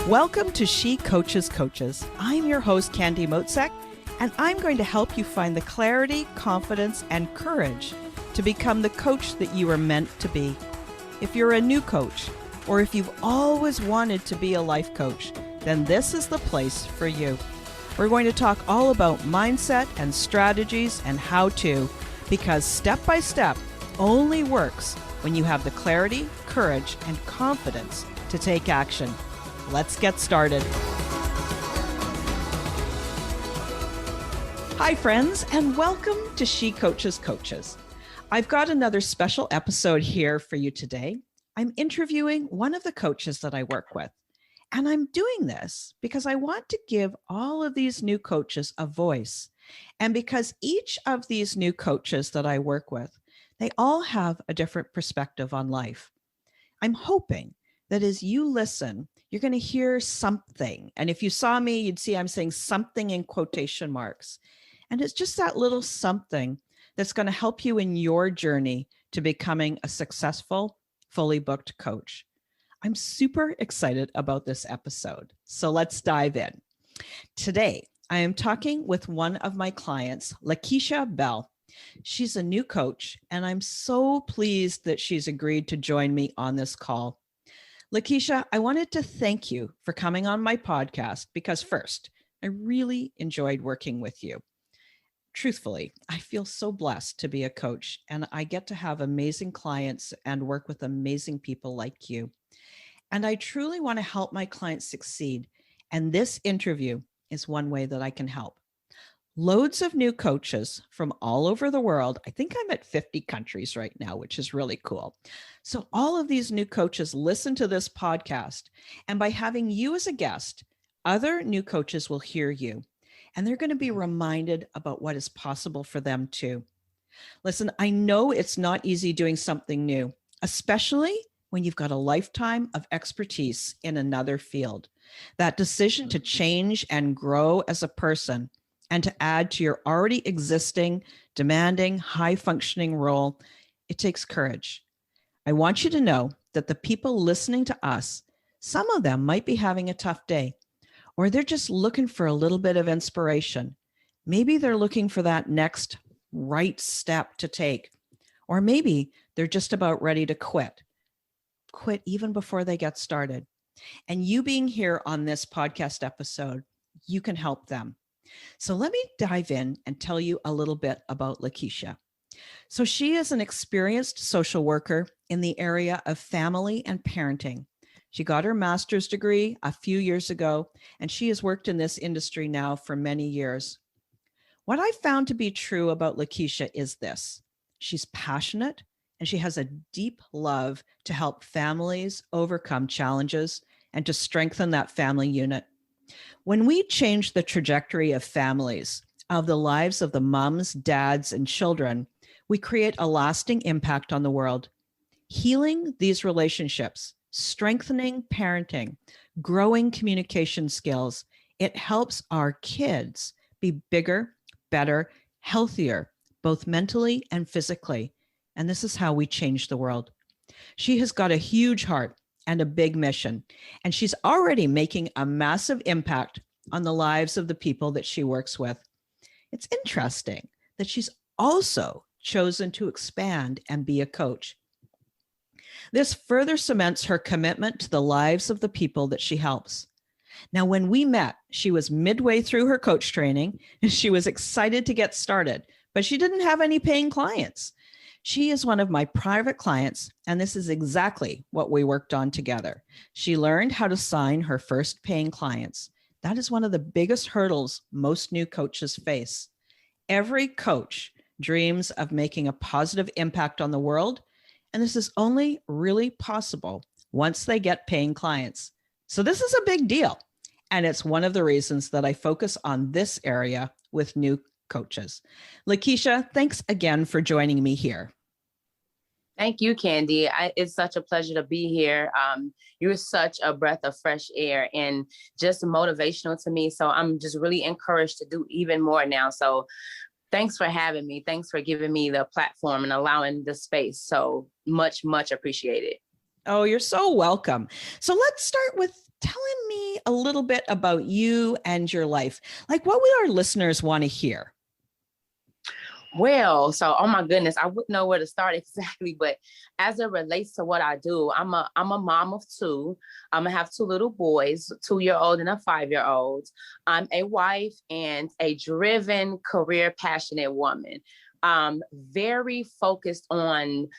Welcome to She Coaches Coaches. I'm your host, Candy Motzek, and I'm going to help you find the clarity, confidence, and courage to become the coach that you are meant to be. If you're a new coach, or if you've always wanted to be a life coach, then this is the place for you. We're going to talk all about mindset and strategies and how to, because step by step only works when you have the clarity, courage, and confidence to take action. Let's get started. Hi, friends, and welcome to She Coaches Coaches. I've got another special episode here for you today. I'm interviewing one of the coaches that I work with, and I'm doing this because I want to give all of these new coaches a voice, and because each of these new coaches that I work with, they all have a different perspective on life. I'm hoping that as you listen, you're going to hear something. And if you saw me, you'd see I'm saying something in quotation marks. And it's just that little something that's going to help you in your journey to becoming a successful, fully booked coach. I'm super excited about this episode. So let's dive in. Today, I am talking with one of my clients, Lakeshia Bell. She's a new coach, and I'm so pleased that she's agreed to join me on this call. Lakeshia, I wanted to thank you for coming on my podcast because first, I really enjoyed working with you. Truthfully, I feel so blessed to be a coach, and I get to have amazing clients and work with amazing people like you. And I truly want to help my clients succeed, and this interview is one way that I can help. Loads of new coaches from all over the world. I think I'm at 50 countries right now, which is really cool. So all of these new coaches listen to this podcast. And by having you as a guest, other new coaches will hear you. And they're going to be reminded about what is possible for them too. Listen, I know it's not easy doing something new, especially when you've got a lifetime of expertise in another field. That decision to change and grow as a person and to add to your already existing, demanding, high-functioning role, it takes courage. I want you to know that the people listening to us, some of them might be having a tough day, or they're just looking for a little bit of inspiration. Maybe they're looking for that next right step to take, or maybe they're just about ready to quit even before they get started. And you being here on this podcast episode, you can help them. So let me dive in and tell you a little bit about Lakeshia. So she is an experienced social worker in the area of family and parenting. She got her master's degree a few years ago, and she has worked in this industry now for many years. What I found to be true about Lakeshia is this: she's passionate, and she has a deep love to help families overcome challenges and to strengthen that family unit. When we change the trajectory of families, of the lives of the moms, dads, and children, we create a lasting impact on the world. Healing these relationships, strengthening parenting, growing communication skills, it helps our kids be bigger, better, healthier, both mentally and physically. And this is how we change the world. She has got a huge heart and a big mission, and she's already making a massive impact on the lives of the people that she works with. It's interesting that she's also chosen to expand and be a coach. This further cements her commitment to the lives of the people that she helps. Now, when we met, she was midway through her coach training, and she was excited to get started, but she didn't have any paying clients. She is one of my private clients, and this is exactly what we worked on together. She learned how to sign her first paying clients. That is one of the biggest hurdles most new coaches face. Every coach dreams of making a positive impact on the world, and this is only really possible once they get paying clients. So this is a big deal, and it's one of the reasons that I focus on this area with new coaches. Lakeshia, thanks again for joining me here. Thank you, Candy. It's such a pleasure to be here. You're such a breath of fresh air and just motivational to me. So I'm just really encouraged to do even more now. So thanks for having me. Thanks for giving me the platform and allowing the space. So much, much appreciated. Oh, you're so welcome. So let's start with telling me a little bit about you and your life. Like, what would our listeners want to hear? Well, so oh my goodness, I wouldn't know where to start exactly, but as it relates to what I do, I'm a mom of two. I'm gonna have two little boys, 2-year-old and a 5-year-old. I'm a wife and a driven, career passionate woman. Very focused on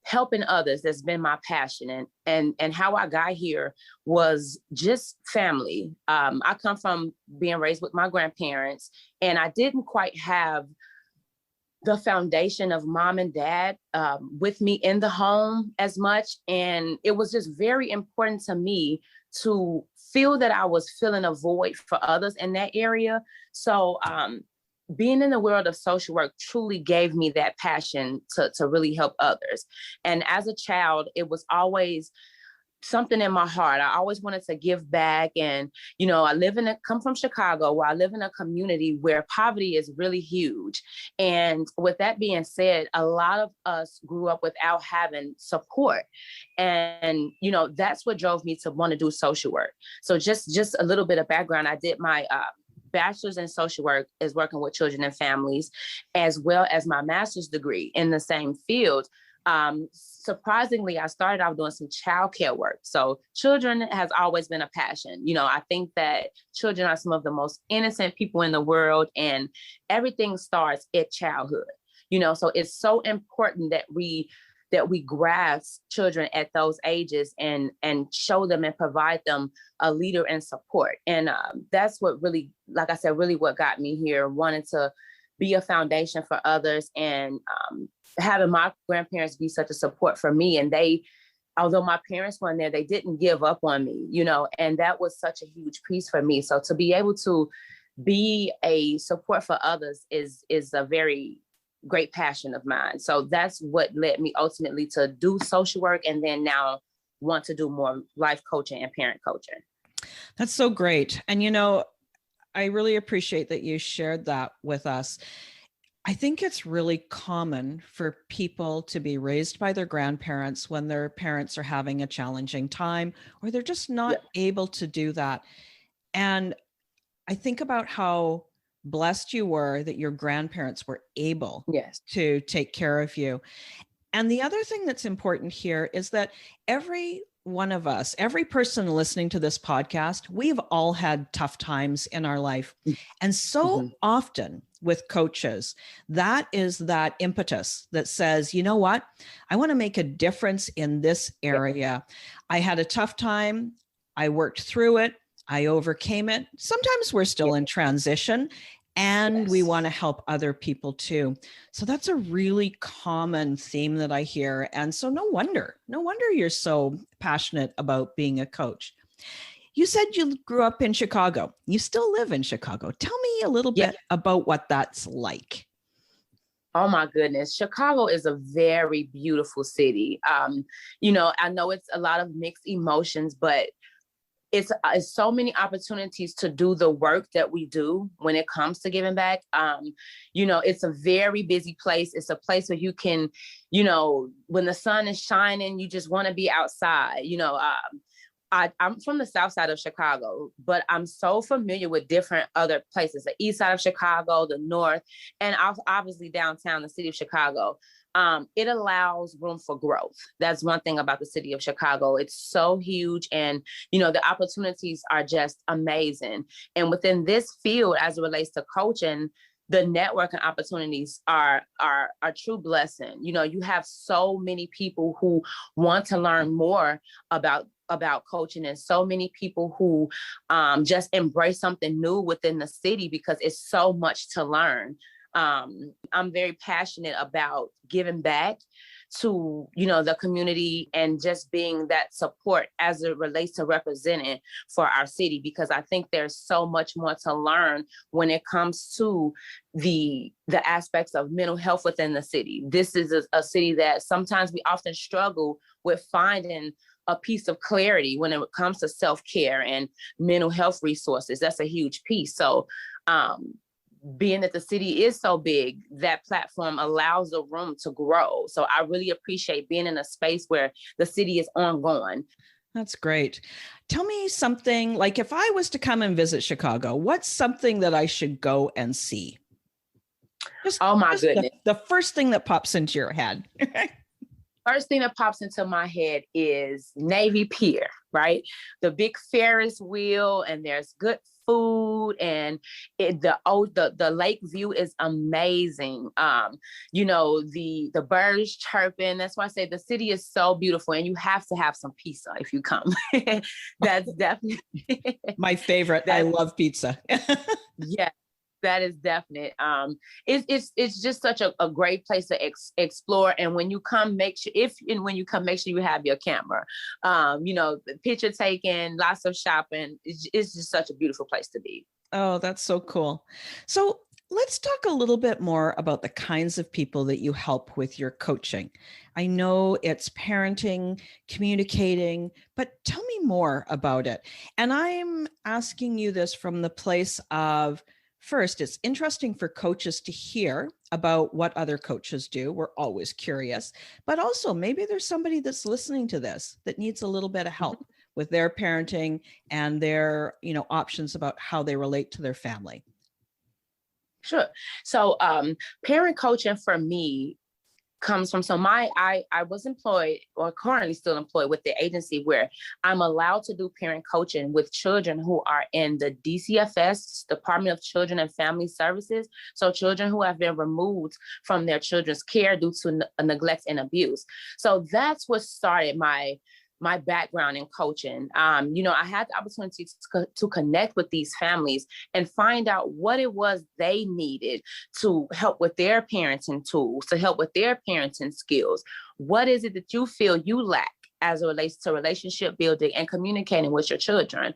helping others. That's been my passion, and how I got here was just family. I come from being raised with my grandparents, and I didn't quite have the foundation of mom and dad with me in the home as much. And it was just very important to me to feel that I was filling a void for others in that area. So being in the world of social work truly gave me that passion to really help others. And as a child, it was always something in my heart. I always wanted to give back. And, come from Chicago, where I live in a community where poverty is really huge. And with that being said, a lot of us grew up without having support. And, that's what drove me to want to do social work. So just a little bit of background. I did my bachelor's in social work, is working with children and families, as well as my master's degree in the same field. Surprisingly, I started out doing some childcare work. So children has always been a passion. I think that children are some of the most innocent people in the world, and everything starts at childhood. So it's so important that we grasp children at those ages and show them and provide them a leader and support. And that's what really, like I said, really what got me here, wanting to be a foundation for others, and having my grandparents be such a support for me. And although my parents weren't there, they didn't give up on me, and that was such a huge piece for me. So to be able to be a support for others is a very great passion of mine. So that's what led me ultimately to do social work, and then now want to do more life coaching and parent coaching. That's so great. And, I really appreciate that you shared that with us. I think it's really common for people to be raised by their grandparents when their parents are having a challenging time, or they're just not able to do that. And I think about how blessed you were that your grandparents were able to take care of you. And the other thing that's important here is that every one of us, every person listening to this podcast, we've all had tough times in our life. And so often with coaches, that is that impetus that says, you know what, I want to make a difference in this area. I had a tough time. I worked through it. I overcame it. Sometimes we're still in transition, and we want to help other people too. So that's a really common theme that I hear. And so no wonder you're so passionate about being a coach. You said you grew up in Chicago. You still live in Chicago. Tell me a little bit about what that's like. Oh my goodness. Chicago is a very beautiful city. I know it's a lot of mixed emotions, but it's so many opportunities to do the work that we do when it comes to giving back. It's a very busy place. It's a place where you can, when the sun is shining, you just want to be outside. I'm from the south side of Chicago, but I'm so familiar with different other places, the east side of Chicago, the north, and obviously downtown, the city of Chicago. It allows room for growth. That's one thing about the city of Chicago. It's so huge, and the opportunities are just amazing. And within this field, as it relates to coaching, the networking opportunities are a true blessing. You have so many people who want to learn more about coaching, and so many people who just embrace something new within the city because it's so much to learn. I'm very passionate about giving back to, the community, and just being that support as it relates to representing for our city, because I think there's so much more to learn when it comes to the aspects of mental health within the city. This is a city that sometimes we often struggle with finding a piece of clarity when it comes to self-care and mental health resources. That's a huge piece. So, being that the city is so big, that platform allows the room to grow. So I really appreciate being in a space where the city is ongoing. That's great. Tell me something, like if I was to come and visit Chicago, what's something that I should go and see? Oh my Just goodness. the first thing that pops into your head. First thing that pops into my head is Navy Pier, right? The big Ferris wheel, and there's good food, and the lake view is amazing. The birds chirping. That's why I say the city is so beautiful, and you have to have some pizza if you come. That's definitely My favorite. I love pizza. yeah. That is definite. It's just such a great place to explore. And when you come, make sure you have your camera. Picture taking, lots of shopping. It's just such a beautiful place to be. Oh, that's so cool. So let's talk a little bit more about the kinds of people that you help with your coaching. I know it's parenting, communicating, but tell me more about it. And I'm asking you this from the place of, first, it's interesting for coaches to hear about what other coaches do. We're always curious, but also maybe there's somebody that's listening to this that needs a little bit of help with their parenting and their, options about how they relate to their family. Sure. So parent coaching for me comes from, I was employed, or currently still employed, with the agency where I'm allowed to do parent coaching with children who are in the DCFS, Department of Children and Family Services. So children who have been removed from their children's care due to neglect and abuse. So that's what started my background in coaching. I had the opportunity to connect with these families and find out what it was they needed to help with their parenting tools, to help with their parenting skills. What is it that you feel you lack as it relates to relationship building and communicating with your children?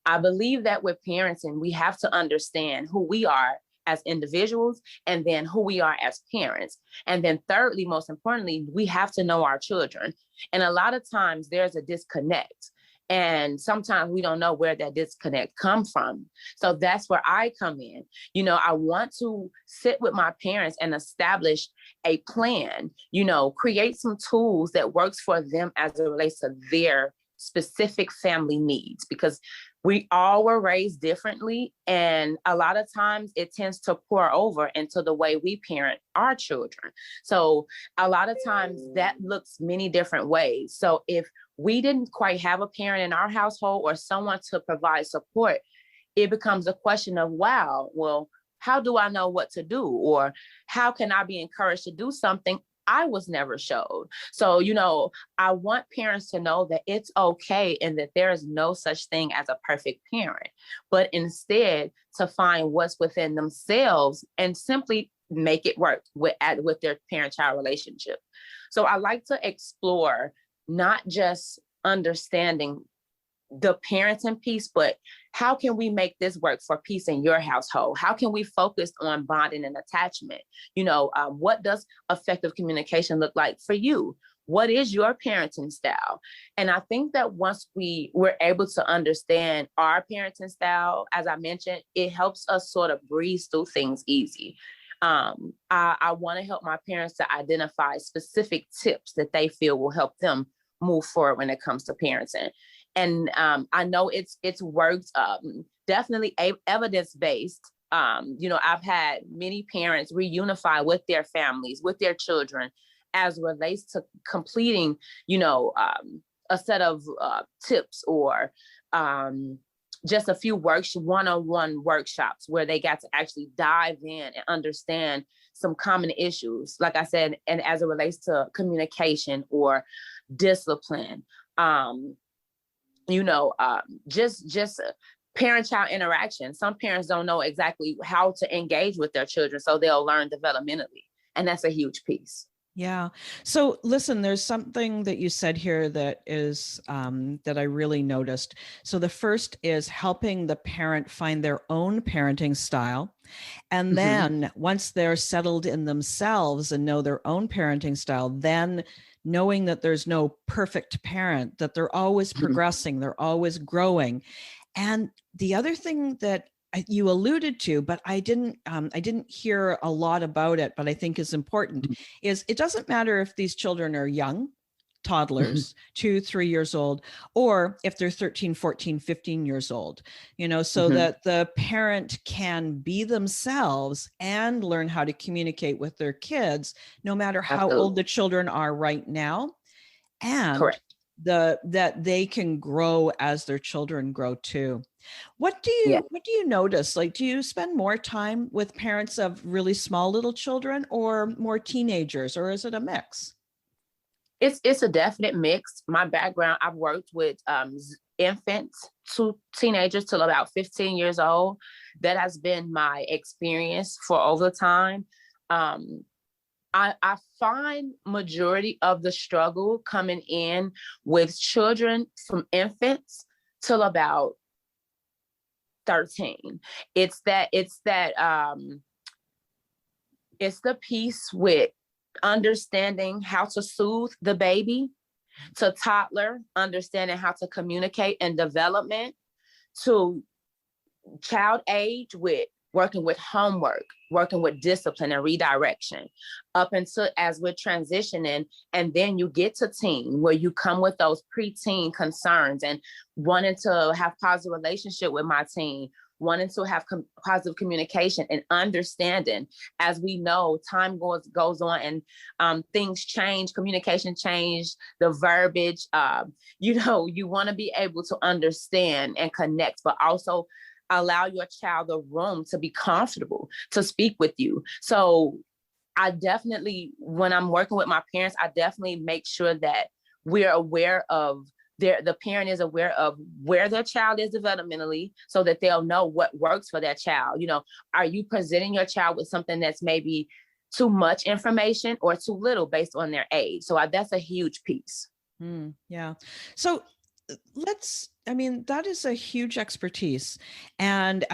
I believe that with parenting, we have to understand who we are as individuals, and then who we are as parents. And then thirdly, most importantly, we have to know our children. And a lot of times there's a disconnect. And sometimes we don't know where that disconnect comes from. So that's where I come in. I want to sit with my parents and establish a plan, create some tools that works for them as it relates to their specific family needs, because we all were raised differently. And a lot of times it tends to pour over into the way we parent our children. So a lot of times that looks many different ways. So if we didn't quite have a parent in our household or someone to provide support, it becomes a question of, wow, well, how do I know what to do? Or how can I be encouraged to do something I was never showed? So, I want parents to know that it's okay and that there is no such thing as a perfect parent, but instead to find what's within themselves and simply make it work with their parent-child relationship. So I like to explore not just understanding the parenting piece, but how can we make this work for peace in your household? How can we focus on bonding and attachment? What does effective communication look like for you? What is your parenting style? And I think that once we're able to understand our parenting style, as I mentioned, it helps us sort of breeze through things easy. I want to help my parents to identify specific tips that they feel will help them move forward when it comes to parenting. And I know it's worked definitely evidence-based. I've had many parents reunify with their families, with their children, as relates to completing, a set of tips or just a few one-on-one workshops where they got to actually dive in and understand some common issues, like I said, and as it relates to communication or discipline. Just parent-child interaction. Some parents don't know exactly how to engage with their children, so they'll learn developmentally. And that's a huge piece. Yeah. So listen, there's something that you said here that is that I really noticed. So the first is helping the parent find their own parenting style. And then once they're settled in themselves and know their own parenting style, then knowing that there's no perfect parent, that they're always progressing, they're always growing. And the other thing that you alluded to, but I didn't hear a lot about it, but I think is important, is it doesn't matter if these children are young toddlers, 2, 3 years old, or if they're 13, 14, 15 years old, so that the parent can be themselves and learn how to communicate with their kids, no matter how Absolutely. old the children are right now. And Correct. that they can grow as their children grow too. What do you notice? Like, do you spend more time with parents of really small little children or more teenagers, or is it a mix? It's a definite mix. My background, I've worked with infants to teenagers till about 15 years old. That has been my experience for over time. I find majority of the struggle coming in with children from infants till about 13. It's the piece with understanding how to soothe the baby, to toddler, understanding how to communicate and development, to child age with working with homework, working with discipline and redirection, up until as we're transitioning. And then you get to teen, where you come with those preteen concerns and wanting to have positive relationship with my teen, wanting to have positive communication and understanding. As we know, time goes on and things change, communication change, the verbiage, you want to be able to understand and connect, but also allow your child the room to be comfortable to speak with you. So I definitely, when I'm working with my parents, I definitely make sure that we're aware of the parent is aware of where their child is developmentally, so that they'll know what works for their child. Are you presenting your child with something that's maybe too much information or too little based on their age? So that's a huge piece. Yeah. So that is a huge expertise. And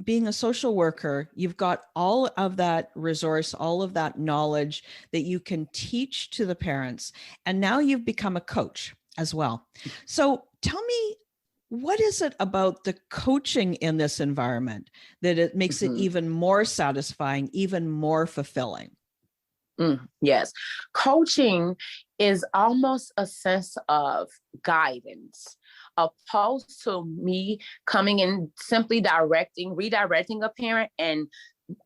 being a social worker, you've got all of that resource, all of that knowledge that you can teach to the parents. And now you've become a coach as well. So tell me, what is it about the coaching in this environment that it makes it even more satisfying, even more fulfilling? Yes. Coaching is almost a sense of guidance, opposed to me coming in simply redirecting a parent and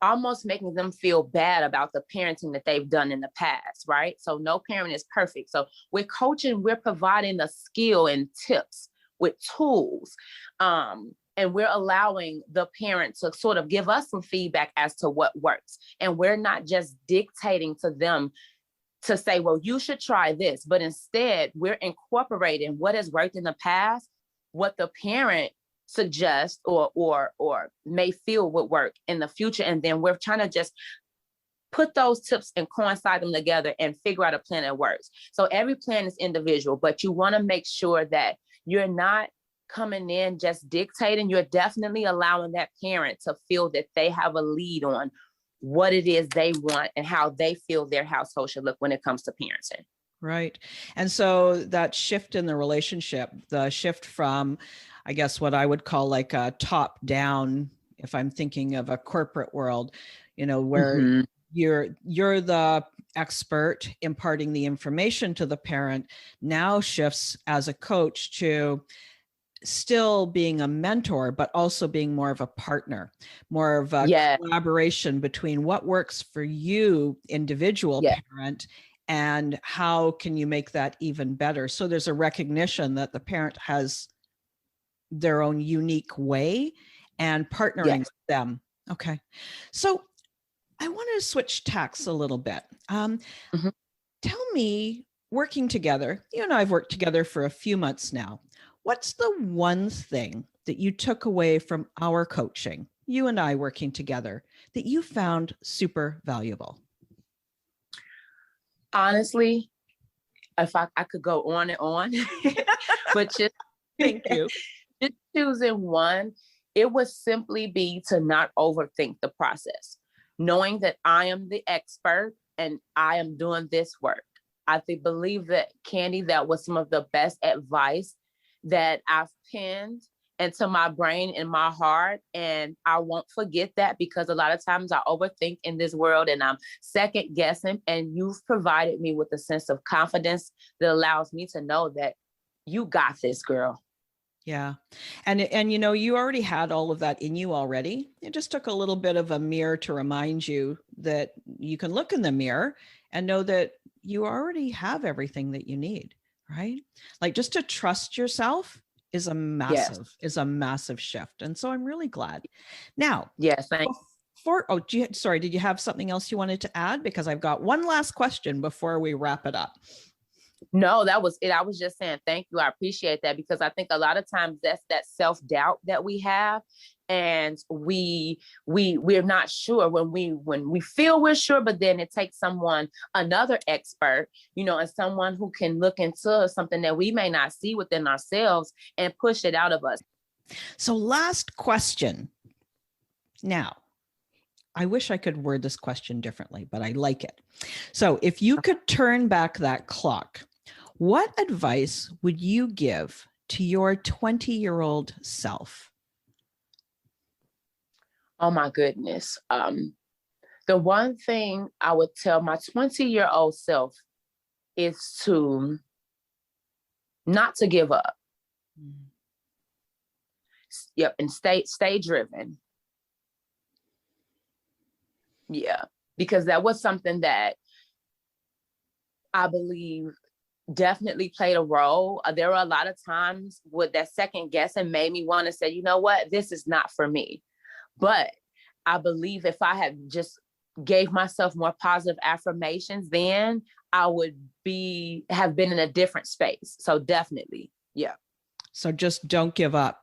almost making them feel bad about the parenting that they've done in the past, right? So no parent is perfect. So with coaching, we're providing the skill and tips with tools. And we're allowing the parent to sort of give us some feedback as to what works. And we're not just dictating to them to say, well, you should try this, but instead we're incorporating what has worked in the past, what the parent suggests or may feel would work in the future. And then we're trying to just put those tips and coincide them together and figure out a plan that works. So every plan is individual, but you want to make sure that you're not coming in just dictating. You're definitely allowing that parent to feel that they have a lead on what it is they want and how they feel their household should look when it comes to parenting. Right. And so that shift in the relationship, the shift from, I guess, what I would call like a top down, if I'm thinking of a corporate world, where you're the expert imparting the information to the parent, now shifts as a coach to still being a mentor, but also being more of a partner, more of a collaboration between what works for you, individual parent, and how can you make that even better. So there's a recognition that the parent has their own unique way and partnering with them. Okay. So I want to switch tacks a little bit. Tell me, working together, you and I have worked together for a few months now. What's the one thing that you took away from our coaching, you and I working together, that you found super valuable? Honestly, if I could go on and on, but just thank you. Just choosing one, it would simply be to not overthink the process. Knowing that I am the expert and I am doing this work. I believe that, Candy, that was some of the best advice that I've penned into my brain and my heart. And I won't forget that, because a lot of times I overthink in this world and I'm second guessing. And you've provided me with a sense of confidence that allows me to know that you got this, girl. Yeah. And you know, you already had all of that in you already. It just took a little bit of a mirror to remind you that you can look in the mirror and know that you already have everything that you need, right? Like, just to trust yourself is a massive shift. And so I'm really glad. Now, yes, thanks. Sorry, did you have something else you wanted to add? Because I've got one last question before we wrap it up. No, that was it. I was just saying thank you. I appreciate that, because I think a lot of times that's that self-doubt that we have. And we're not sure when we feel we're sure, but then it takes another expert, and someone who can look into something that we may not see within ourselves and push it out of us. So last question. Now, I wish I could word this question differently, but I like it. So if you could turn back that clock, what advice would you give to your 20-year-old self? Oh my goodness. The one thing I would tell my 20-year-old self is to not to give up. Yep. And stay driven. Yeah. Because that was something that I believe definitely played a role. There were a lot of times with that second guessing made me want to say, you know what, this is not for me. But I believe if I had just gave myself more positive affirmations, then I would have been in a different space. So definitely. Yeah. So just don't give up.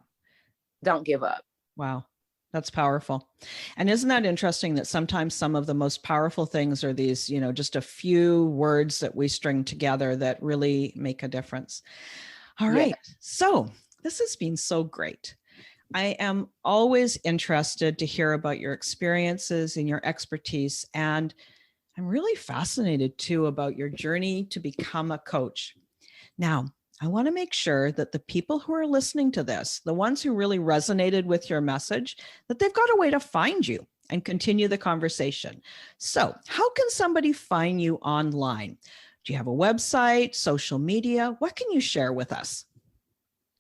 Don't give up. Wow. That's powerful. And isn't that interesting that sometimes some of the most powerful things are these, just a few words that we string together that really make a difference. All right. Yeah. So this has been so great. I am always interested to hear about your experiences and your expertise. And I'm really fascinated too about your journey to become a coach. Now, I want to make sure that the people who are listening to this, the ones who really resonated with your message, that they've got a way to find you and continue the conversation. So how can somebody find you online? Do you have a website, social media? What can you share with us?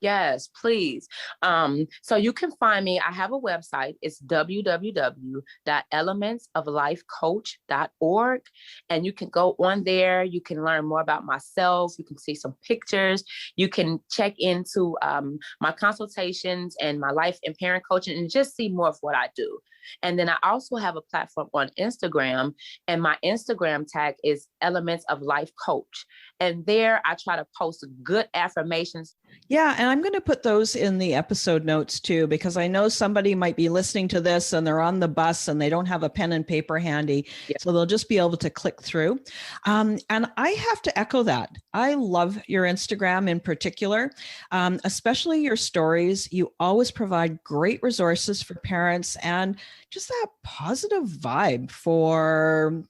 Yes, please. So you can find me. I have a website. It's www.elementsoflifecoach.org. And you can go on there. You can learn more about myself. You can see some pictures. You can check into my consultations and my life and parent coaching and just see more of what I do. And then I also have a platform on Instagram, and my Instagram tag is Elements of Life Coach. And there I try to post good affirmations. Yeah. And I'm going to put those in the episode notes too, because I know somebody might be listening to this and they're on the bus and they don't have a pen and paper handy. Yeah. So they'll just be able to click through. And I have to echo that. I love your Instagram in particular, especially your stories. You always provide great resources for parents and just that positive vibe for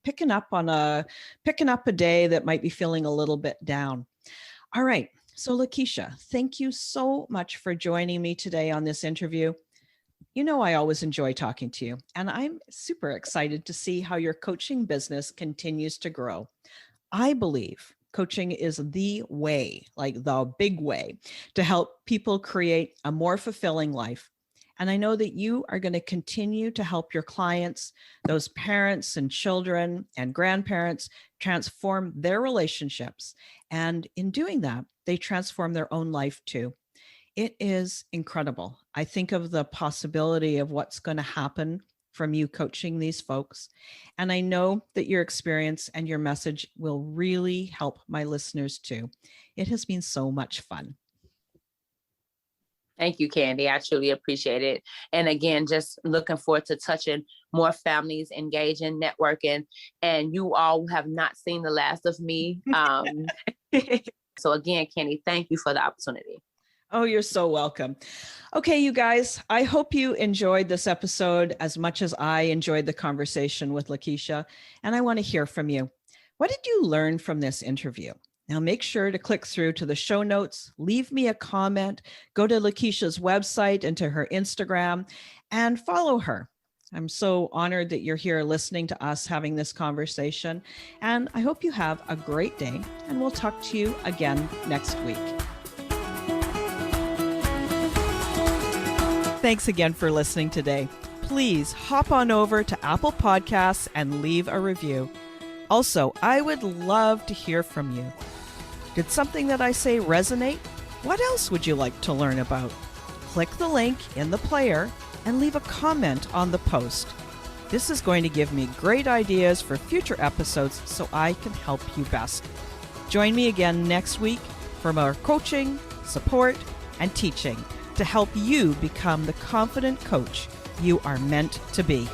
picking up a day that might be feeling a little bit down. All right. So Lakeshia, thank you so much for joining me today on this interview. You know, I always enjoy talking to you, and I'm super excited to see how your coaching business continues to grow. I believe coaching is the way, like the big way, to help people create a more fulfilling life. And I know that you are going to continue to help your clients, those parents and children and grandparents, transform their relationships. And in doing that, they transform their own life too. It is incredible. I think of the possibility of what's going to happen from you coaching these folks. And I know that your experience and your message will really help my listeners too. It has been so much fun. Thank you, Candy. I truly appreciate it. And again, just looking forward to touching more families, engaging, networking. And you all have not seen the last of me. So again, Candy, thank you for the opportunity. Oh, you're so welcome. Okay, you guys, I hope you enjoyed this episode as much as I enjoyed the conversation with Lakeshia. And I want to hear from you. What did you learn from this interview? Now make sure to click through to the show notes, leave me a comment, go to Lakeshia's website and to her Instagram and follow her. I'm so honored that you're here listening to us having this conversation. And I hope you have a great day, and we'll talk to you again next week. Thanks again for listening today. Please hop on over to Apple Podcasts and leave a review. Also, I would love to hear from you. Did something that I say resonate? What else would you like to learn about? Click the link in the player and leave a comment on the post. This is going to give me great ideas for future episodes so I can help you best. Join me again next week for more coaching, support, and teaching to help you become the confident coach you are meant to be.